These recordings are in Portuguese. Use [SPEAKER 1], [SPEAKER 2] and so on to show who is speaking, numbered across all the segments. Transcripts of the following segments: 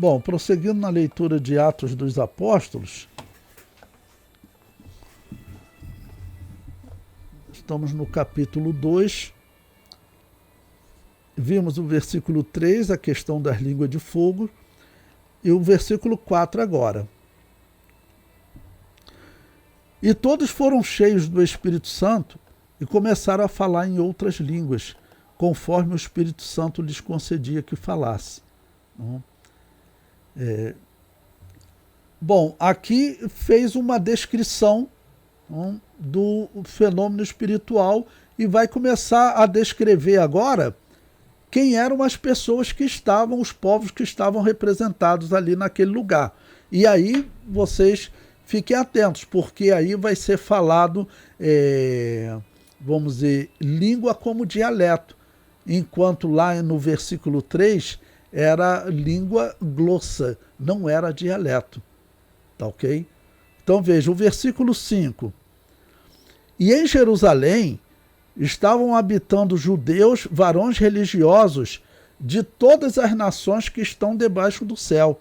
[SPEAKER 1] Bom, prosseguindo na leitura de Atos dos Apóstolos, estamos no capítulo 2, vimos o versículo 3, a questão das línguas de fogo, e o versículo 4 agora. E todos foram cheios do Espírito Santo e começaram a falar em outras línguas, conforme o Espírito Santo lhes concedia que falasse. Bom, aqui fez uma descrição do fenômeno espiritual e vai começar a descrever agora quem eram as pessoas que estavam, os povos que estavam representados ali naquele lugar. E aí vocês fiquem atentos, porque aí vai ser falado, vamos dizer, língua como dialeto, enquanto lá no versículo 3 era língua glossa, não era dialeto. Tá ok? Então veja, o versículo 5. E em Jerusalém estavam habitando judeus, varões religiosos de todas as nações que estão debaixo do céu.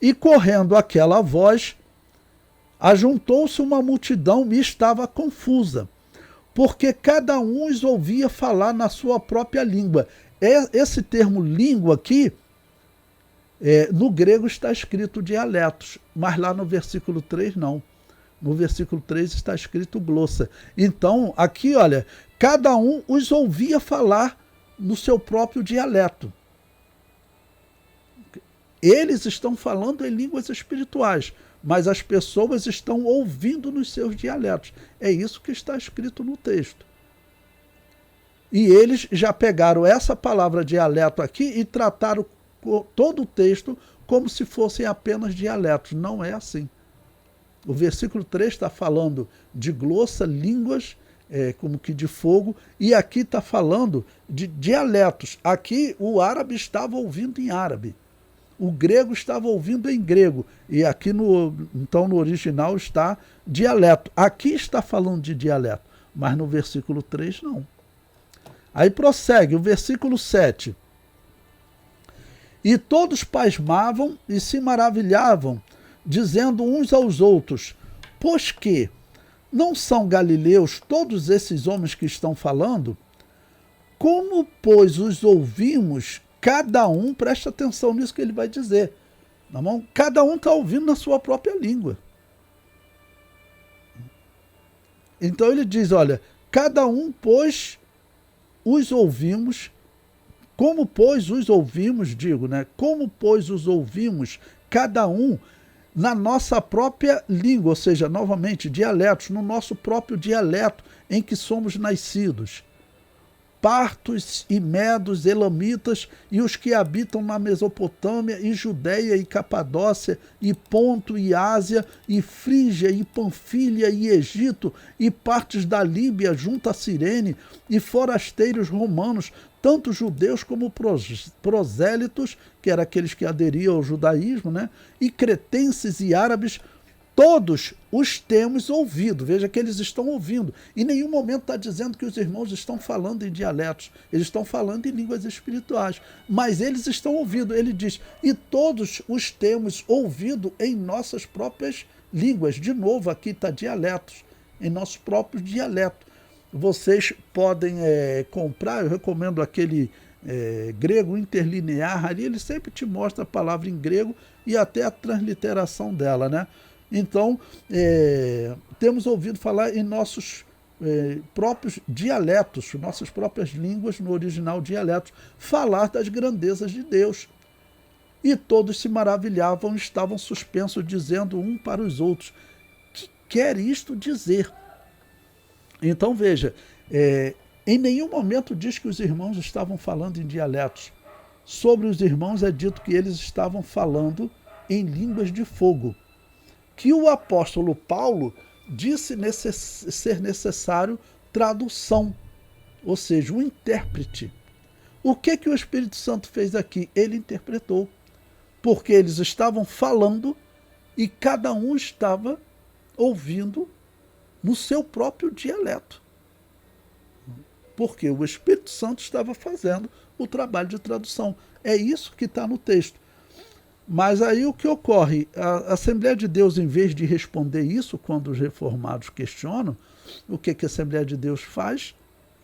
[SPEAKER 1] E correndo aquela voz, ajuntou-se uma multidão e estava confusa, porque cada um os ouvia falar na sua própria língua. Esse termo língua aqui, no grego está escrito dialetos, mas lá no versículo 3 não. No versículo 3 está escrito glossa. Então, aqui, olha, cada um os ouvia falar no seu próprio dialeto. Eles estão falando em línguas espirituais, mas as pessoas estão ouvindo nos seus dialetos. É isso que está escrito no texto. E eles já pegaram essa palavra dialeto aqui e trataram todo o texto como se fossem apenas dialetos. Não é assim. O versículo 3 está falando de glossa, línguas, como que de fogo, e aqui está falando de dialetos. Aqui o árabe estava ouvindo em árabe, o grego estava ouvindo em grego, e aqui então no original está dialeto. Aqui está falando de dialeto, mas no versículo 3 não. Aí prossegue o versículo 7. E todos pasmavam e se maravilhavam, dizendo uns aos outros: pois que não são galileus todos esses homens que estão falando? Como, pois, os ouvimos, cada um, presta atenção nisso que ele vai dizer, tá bom? Cada um está ouvindo na sua própria língua. Então ele diz, olha, cada um, pois, os ouvimos, como, pois, os ouvimos, como, pois, os ouvimos, cada um, na nossa própria língua, ou seja, novamente, dialetos, no nosso próprio dialeto em que somos nascidos. Partos e medos, elamitas e os que habitam na Mesopotâmia e Judéia e Capadócia e Ponto e Ásia e Frígia e Panfilha e Egito e partes da Líbia junto a Cirene e forasteiros romanos, tanto judeus como prosélitos, que eram aqueles que aderiam ao judaísmo, e cretenses e árabes, todos os temos ouvido. Veja que eles estão ouvindo. Em nenhum momento está dizendo que os irmãos estão falando em dialetos. Eles estão falando em línguas espirituais. Mas eles estão ouvindo. Ele diz, e todos os temos ouvido em nossas próprias línguas. De novo, aqui está dialetos. Em nosso próprio dialeto. Vocês podem comprar, eu recomendo aquele grego interlinear ali. Ele sempre te mostra a palavra em grego e até a transliteração dela, Então, temos ouvido falar em nossos próprios dialetos, nossas próprias línguas, no original dialetos, falar das grandezas de Deus. E todos se maravilhavam, estavam suspensos, dizendo um para os outros, que quer isto dizer? Então, veja, em nenhum momento diz que os irmãos estavam falando em dialetos. Sobre os irmãos é dito que eles estavam falando em línguas de fogo, que o apóstolo Paulo disse ser necessário tradução, ou seja, um intérprete. O que o Espírito Santo fez aqui? Ele interpretou, porque eles estavam falando e cada um estava ouvindo no seu próprio dialeto. Porque o Espírito Santo estava fazendo o trabalho de tradução. É isso que está no texto. Mas aí o que ocorre? A Assembleia de Deus, em vez de responder isso quando os reformados questionam, o que a Assembleia de Deus faz?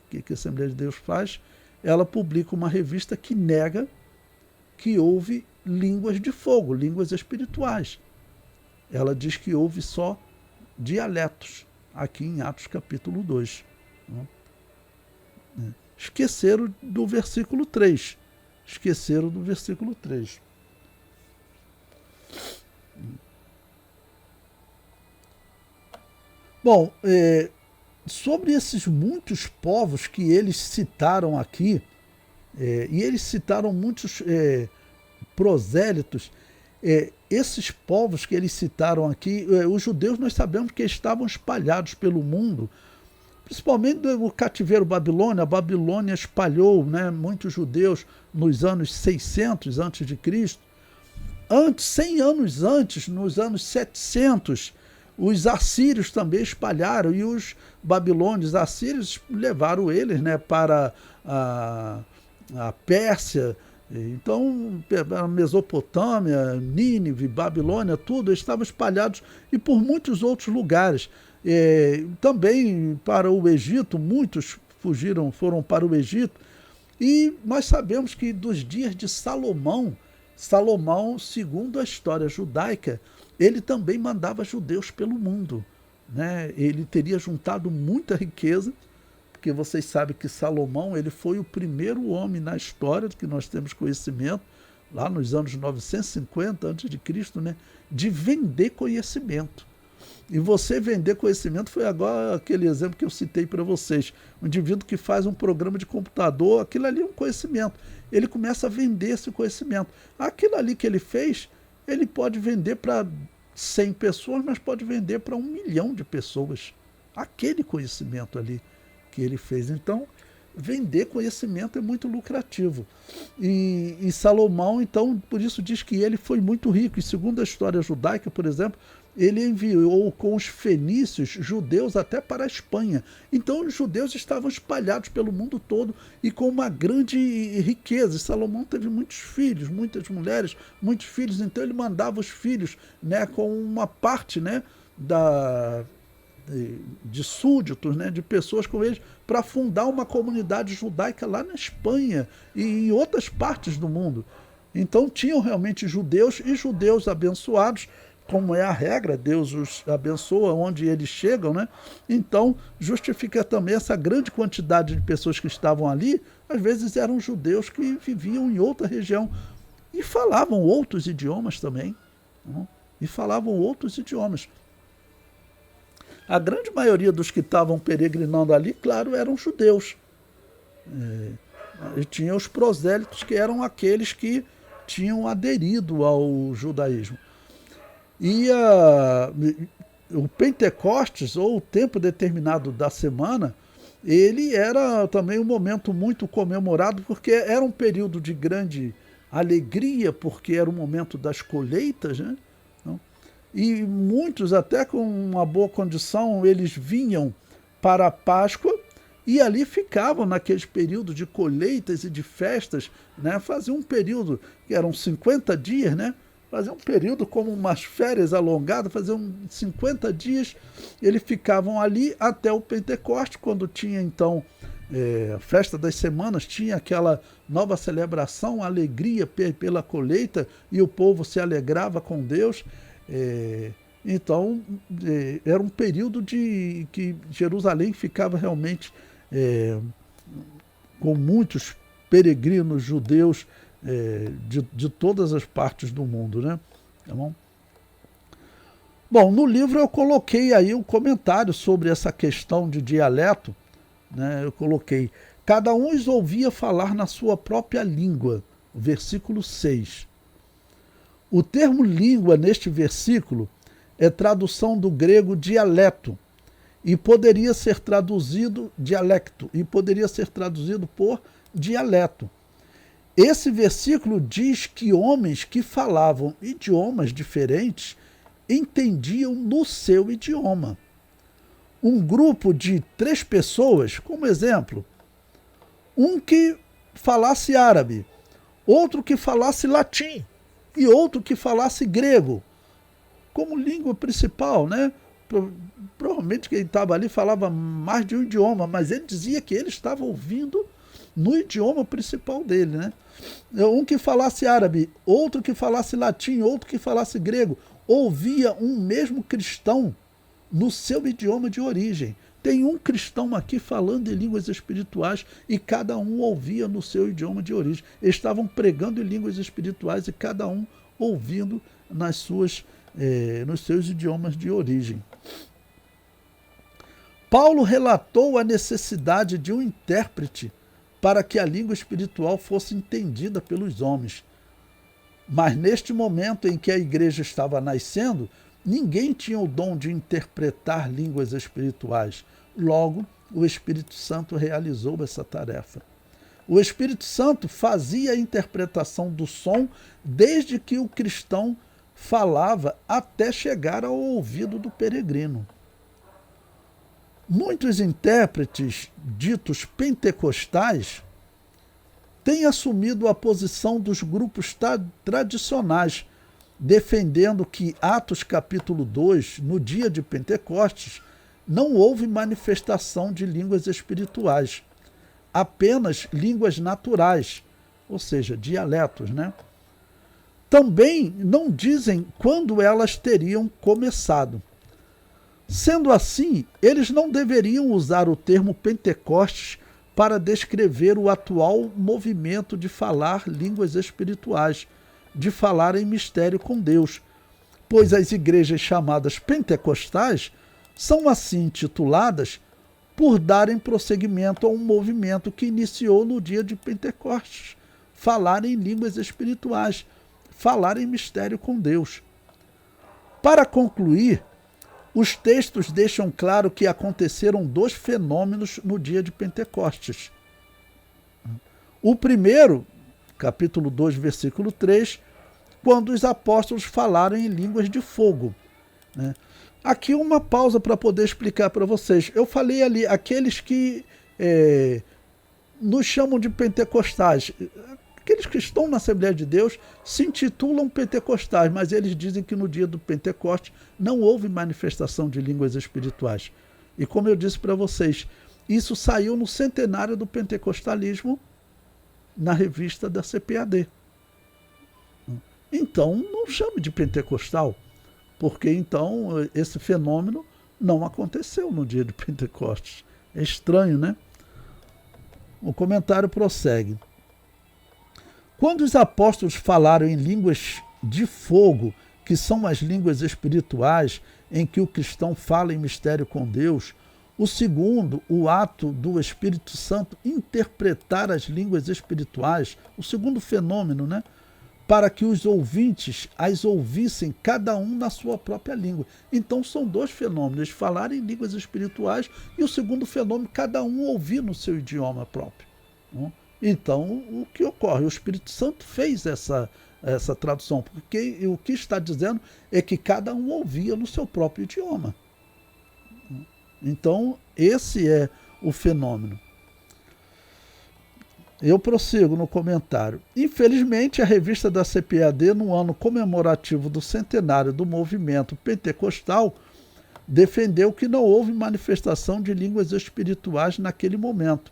[SPEAKER 1] O que a Assembleia de Deus faz? Ela publica uma revista que nega que houve línguas de fogo, línguas espirituais. Ela diz que houve só dialetos, aqui em Atos capítulo 2. Esqueceram do versículo 3. Esqueceram do versículo 3. Bom, sobre esses muitos povos que eles citaram aqui, e eles citaram muitos prosélitos, esses povos que eles citaram aqui, os judeus nós sabemos que estavam espalhados pelo mundo, principalmente no cativeiro babilônio. A Babilônia espalhou, né, muitos judeus nos anos 600 a.C. 100 anos antes, nos anos 700, os assírios também espalharam, e os babilônios assírios levaram eles, né, para a Pérsia. Então, a Mesopotâmia, Nínive, Babilônia, tudo estavam espalhados, e por muitos outros lugares. Também para o Egito, muitos foram para o Egito. E nós sabemos que dos dias de Salomão, segundo a história judaica, ele também mandava judeus pelo mundo, né? Ele teria juntado muita riqueza, porque vocês sabem que Salomão, ele foi o primeiro homem na história que nós temos conhecimento, lá nos anos 950 a.C., né, de vender conhecimento. E você vender conhecimento foi agora aquele exemplo que eu citei para vocês. Um indivíduo que faz um programa de computador, aquilo ali é um conhecimento. Ele começa a vender esse conhecimento. Aquilo ali que ele fez, ele pode vender para 100 pessoas, mas pode vender para 1 milhão de pessoas. Aquele conhecimento ali que ele fez. Então, vender conhecimento é muito lucrativo. E Salomão, então, por isso diz que ele foi muito rico. E segundo a história judaica, por exemplo, ele enviou com os fenícios judeus até para a Espanha. Então os judeus estavam espalhados pelo mundo todo e com uma grande riqueza. E Salomão teve muitos filhos, muitas mulheres, muitos filhos. Então ele mandava os filhos, né, com uma parte, né, de súditos, né, de pessoas com eles, para fundar uma comunidade judaica lá na Espanha e em outras partes do mundo. Então tinham realmente judeus, e judeus abençoados, como é a regra, Deus os abençoa onde eles chegam, né? Então, justifica também essa grande quantidade de pessoas que estavam ali, às vezes eram judeus que viviam em outra região e falavam outros idiomas também, né? E falavam outros idiomas. A grande maioria dos que estavam peregrinando ali, claro, eram judeus. E tinha os prosélitos, que eram aqueles que tinham aderido ao judaísmo. E o Pentecostes, ou o tempo determinado da semana, ele era também um momento muito comemorado, porque era um período de grande alegria, porque era o momento das colheitas, né? E muitos, até com uma boa condição, eles vinham para a Páscoa e ali ficavam naqueles períodos de colheitas e de festas, né? Faziam um período que eram 50 dias, né? Fazer um período como umas férias alongadas, faziam 50 dias, eles ficavam ali até o Pentecoste, quando tinha então a festa das semanas, tinha aquela nova celebração, alegria pela colheita, e o povo se alegrava com Deus. Então era um período de que Jerusalém ficava realmente com muitos peregrinos judeus, de todas as partes do mundo, né? Tá bom? Bom, no livro eu coloquei aí um comentário sobre essa questão de dialeto, né? Eu coloquei: cada um os ouvia falar na sua própria língua, versículo 6. O termo língua neste versículo é tradução do grego dialeto, e poderia ser traduzido dialecto, e poderia ser traduzido por dialeto. Esse versículo diz que homens que falavam idiomas diferentes entendiam no seu idioma. Um grupo de 3 pessoas, como exemplo, um que falasse árabe, outro que falasse latim, e outro que falasse grego, como língua principal, né? Provavelmente quem estava ali falava mais de um idioma, mas ele dizia que ele estava ouvindo no idioma principal dele, né? Um que falasse árabe, outro que falasse latim, outro que falasse grego, ouvia um mesmo cristão no seu idioma de origem. Tem um cristão aqui falando em línguas espirituais e cada um ouvia no seu idioma de origem. Eles estavam pregando em línguas espirituais e cada um ouvindo nos seus idiomas de origem. Paulo relatou a necessidade de um intérprete para que a língua espiritual fosse entendida pelos homens. Mas neste momento em que a igreja estava nascendo, ninguém tinha o dom de interpretar línguas espirituais. Logo, o Espírito Santo realizou essa tarefa. O Espírito Santo fazia a interpretação do som desde que o cristão falava até chegar ao ouvido do peregrino. Muitos intérpretes ditos pentecostais têm assumido a posição dos grupos tradicionais, defendendo que Atos capítulo 2, no dia de Pentecostes, não houve manifestação de línguas espirituais, apenas línguas naturais, ou seja, dialetos, né? Também não dizem quando elas teriam começado. Sendo assim, eles não deveriam usar o termo Pentecostes para descrever o atual movimento de falar línguas espirituais, de falar em mistério com Deus, pois as igrejas chamadas pentecostais são assim intituladas por darem prosseguimento a um movimento que iniciou no dia de Pentecostes, falar em línguas espirituais, falar em mistério com Deus. Para concluir, os textos deixam claro que aconteceram dois fenômenos no dia de Pentecostes. O primeiro, capítulo 2, versículo 3, quando os apóstolos falaram em línguas de fogo, né? Aqui uma pausa para poder explicar para vocês. Eu falei ali, aqueles que nos chamam de pentecostais, aqueles que estão na Assembleia de Deus se intitulam pentecostais, mas eles dizem que no dia do Pentecoste não houve manifestação de línguas espirituais. E como eu disse para vocês, isso saiu no centenário do pentecostalismo, na revista da CPAD. Então, não chame de pentecostal, porque então esse fenômeno não aconteceu no dia de Pentecostes. É estranho, né? O comentário prossegue. Quando os apóstolos falaram em línguas de fogo, que são as línguas espirituais, em que o cristão fala em mistério com Deus, o segundo, o ato do Espírito Santo interpretar as línguas espirituais, o segundo fenômeno, né? Para que os ouvintes as ouvissem cada um na sua própria língua. Então são dois fenômenos, falar em línguas espirituais e o segundo fenômeno, cada um ouvir no seu idioma próprio. Então, o que ocorre? O Espírito Santo fez essa tradução, porque o que está dizendo é que cada um ouvia no seu próprio idioma. Então, esse é o fenômeno. Eu prossigo no comentário. Infelizmente, a revista da CPAD, no ano comemorativo do centenário do movimento pentecostal, defendeu que não houve manifestação de línguas espirituais naquele momento.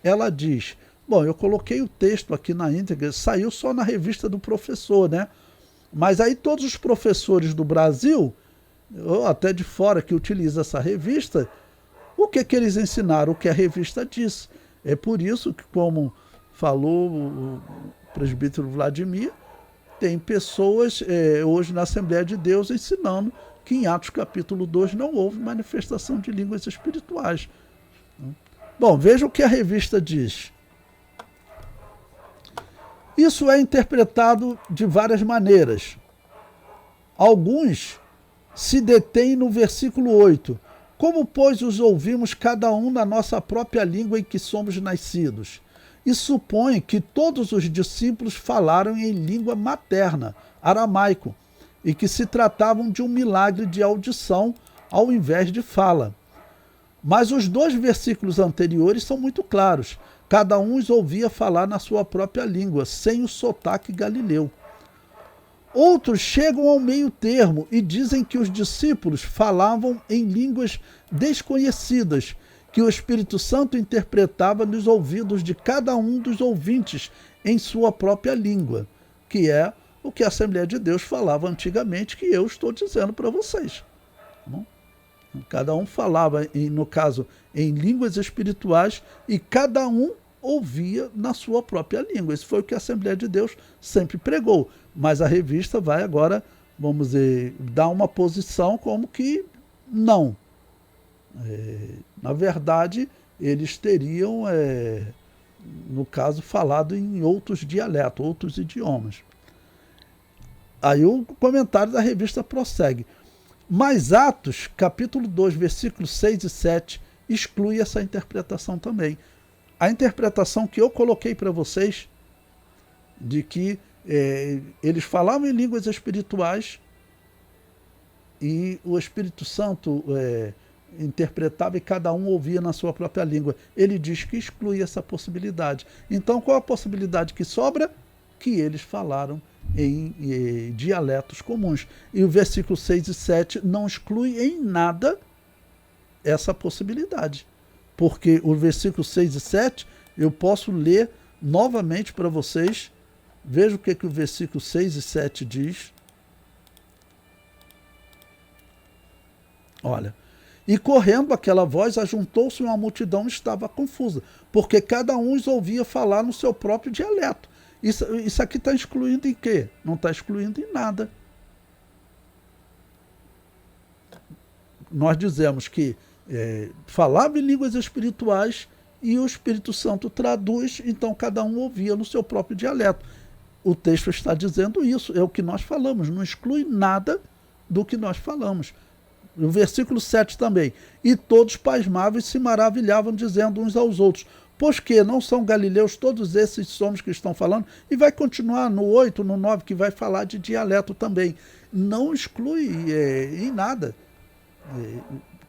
[SPEAKER 1] Ela diz... Bom, eu coloquei o texto aqui na íntegra, saiu só na revista do professor, né? Mas aí todos os professores do Brasil, ou até de fora que utilizam essa revista, o que eles ensinaram? O que a revista diz. É por isso que, como falou o presbítero Vladimir, tem pessoas hoje na Assembleia de Deus ensinando que em Atos capítulo 2 não houve manifestação de línguas espirituais. Bom, veja o que a revista diz. Isso é interpretado de várias maneiras. Alguns se detêm no versículo 8. Como, pois, os ouvimos cada um na nossa própria língua em que somos nascidos? E supõe que todos os discípulos falaram em língua materna, aramaico, e que se tratavam de um milagre de audição ao invés de fala. Mas os dois versículos anteriores são muito claros. Cada um os ouvia falar na sua própria língua, sem o sotaque galileu. Outros chegam ao meio termo e dizem que os discípulos falavam em línguas desconhecidas, que o Espírito Santo interpretava nos ouvidos de cada um dos ouvintes em sua própria língua, que é o que a Assembleia de Deus falava antigamente, que eu estou dizendo para vocês. Tá bom? Cada um falava, no caso, em línguas espirituais, e cada um ouvia na sua própria língua. Isso foi o que a Assembleia de Deus sempre pregou. Mas a revista vai agora, vamos dizer, dar uma posição como que não. Na verdade, eles teriam, no caso, falado em outros dialetos, outros idiomas. Aí o comentário da revista prossegue. Mas Atos, capítulo 2, versículos 6 e 7, exclui essa interpretação também. A interpretação que eu coloquei para vocês, de que eles falavam em línguas espirituais e o Espírito Santo interpretava e cada um ouvia na sua própria língua. Ele diz que exclui essa possibilidade. Então, qual a possibilidade que sobra? Que eles falaram em dialetos comuns. E o versículo 6 e 7 não exclui em nada essa possibilidade. Porque o versículo 6 e 7 eu posso ler novamente para vocês. Veja o que o versículo 6 e 7 diz. Olha. E correndo aquela voz, ajuntou-se uma multidão e estava confusa, porque cada um os ouvia falar no seu próprio dialeto. Isso aqui está excluindo em quê? Não está excluindo em nada. Nós dizemos que falava em línguas espirituais e o Espírito Santo traduz, então cada um ouvia no seu próprio dialeto. O texto está dizendo isso, é o que nós falamos, não exclui nada do que nós falamos. O versículo 7 também. E todos pasmavam e se maravilhavam, dizendo uns aos outros: pois que não são galileus todos esses homens que estão falando? E vai continuar no 8, no 9, que vai falar de dialeto também. Não exclui em nada.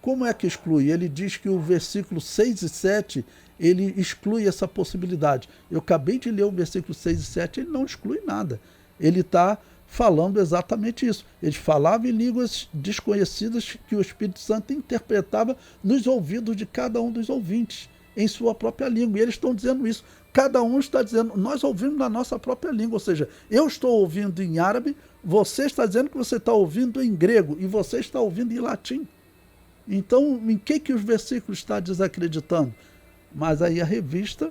[SPEAKER 1] Como é que exclui? Ele diz que o versículo 6 e 7, ele exclui essa possibilidade. Eu acabei de ler o versículo 6 e 7, ele não exclui nada. Ele está falando exatamente isso. Eles falavam em línguas desconhecidas que o Espírito Santo interpretava nos ouvidos de cada um dos ouvintes, em sua própria língua. E eles estão dizendo isso. Cada um está dizendo, nós ouvimos na nossa própria língua. Ou seja, eu estou ouvindo em árabe, você está dizendo que você está ouvindo em grego, e você está ouvindo em latim. Então, em que os versículos estão desacreditando? Mas aí a revista,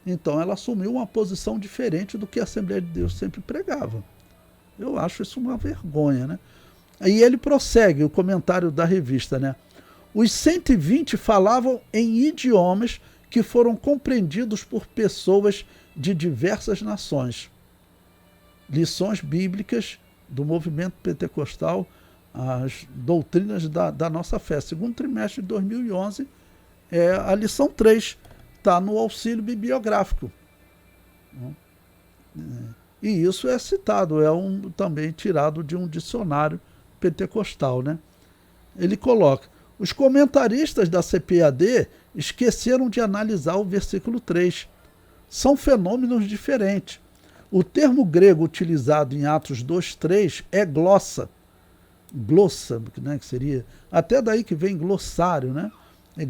[SPEAKER 1] então, ela assumiu uma posição diferente do que a Assembleia de Deus sempre pregava. Eu acho isso uma vergonha, né? Aí ele prossegue, o comentário da revista, né? Os 120 falavam em idiomas que foram compreendidos por pessoas de diversas nações. Lições bíblicas do movimento pentecostal, as doutrinas da nossa fé. Segundo trimestre de 2011, a lição 3, está no auxílio bibliográfico. E isso é citado, também tirado de um dicionário pentecostal, né? Ele coloca: os comentaristas da CPAD esqueceram de analisar o versículo 3. São fenômenos diferentes. O termo grego utilizado em Atos 2:3 é glossa, né, que seria, até daí que vem glossário, né?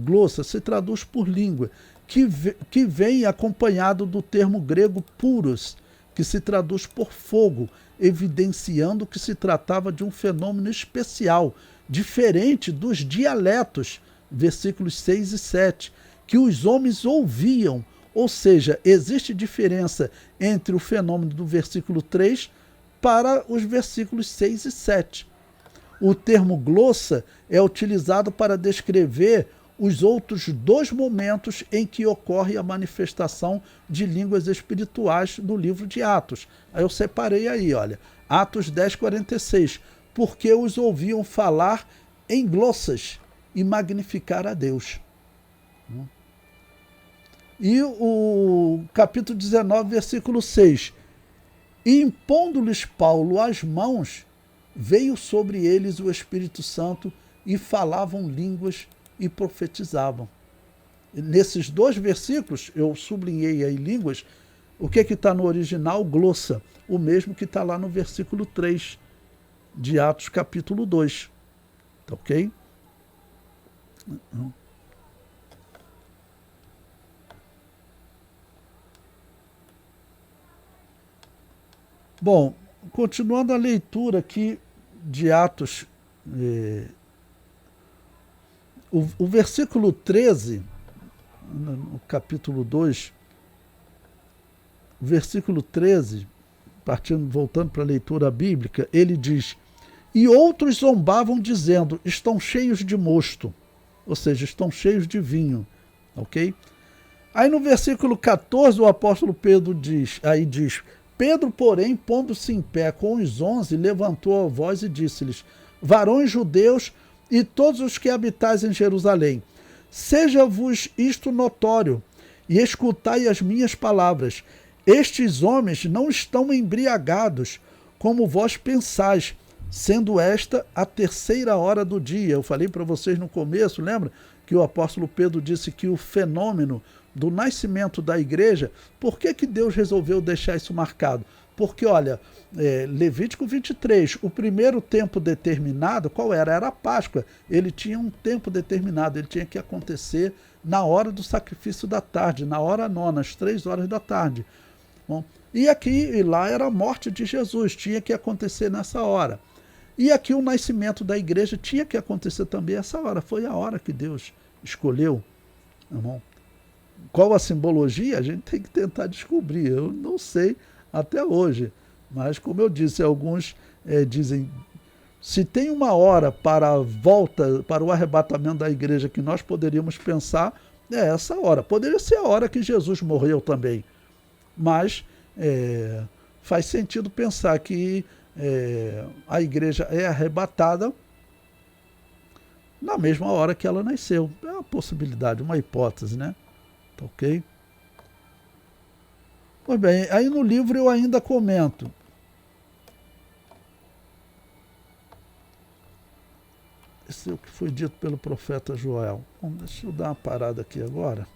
[SPEAKER 1] Glossa, se traduz por língua, que vem acompanhado do termo grego puros, que se traduz por fogo, evidenciando que se tratava de um fenômeno especial, diferente dos dialetos, versículos 6 e 7, que os homens ouviam. Ou seja, existe diferença entre o fenômeno do versículo 3 para os versículos 6 e 7. O termo glossa é utilizado para descrever os outros dois momentos em que ocorre a manifestação de línguas espirituais no livro de Atos. Aí eu separei aí, olha, Atos 10:46, porque os ouviam falar em glossas e magnificar a Deus. E o capítulo 19, versículo 6, e impondo-lhes Paulo as mãos, veio sobre eles o Espírito Santo e falavam línguas e profetizavam. Nesses dois versículos, eu sublinhei aí línguas, O que está no original? Glossa. O mesmo que está lá no versículo 3 de Atos capítulo 2. Tá ok? Bom, continuando a leitura aqui de Atos, o versículo 13, no capítulo 2, o versículo 13, voltando para a leitura bíblica, ele diz: e outros zombavam dizendo, estão cheios de mosto, ou seja, estão cheios de vinho, ok? Aí no versículo 14 o apóstolo Pedro diz, Pedro, porém, pondo-se em pé com os 11, levantou a voz e disse-lhes, varões judeus e todos os que habitais em Jerusalém, seja-vos isto notório, e escutai as minhas palavras. Estes homens não estão embriagados, como vós pensais, sendo esta a 3ª hora do dia. Eu falei para vocês no começo, lembra? Que o apóstolo Pedro disse que o fenômeno do nascimento da igreja, por que Deus resolveu deixar isso marcado? Porque, olha, Levítico 23, o primeiro tempo determinado, qual era? Era a Páscoa. Ele tinha um tempo determinado, ele tinha que acontecer na hora do sacrifício da tarde, na hora nona, às 3 horas da tarde. Bom, e aqui e lá era a morte de Jesus, tinha que acontecer nessa hora. E aqui o nascimento da igreja tinha que acontecer também essa hora. Foi a hora que Deus escolheu. Irmão. Qual a simbologia? A gente tem que tentar descobrir. Eu não sei até hoje. Mas, como eu disse, alguns dizem, se tem uma hora para a volta, para o arrebatamento da igreja que nós poderíamos pensar, é essa hora. Poderia ser a hora que Jesus morreu também. Mas faz sentido pensar que a igreja é arrebatada na mesma hora que ela nasceu. É uma possibilidade, uma hipótese, né? Tá ok? Pois bem, aí no livro eu ainda comento. Esse é o que foi dito pelo profeta Joel. Bom, deixa eu dar uma parada aqui agora.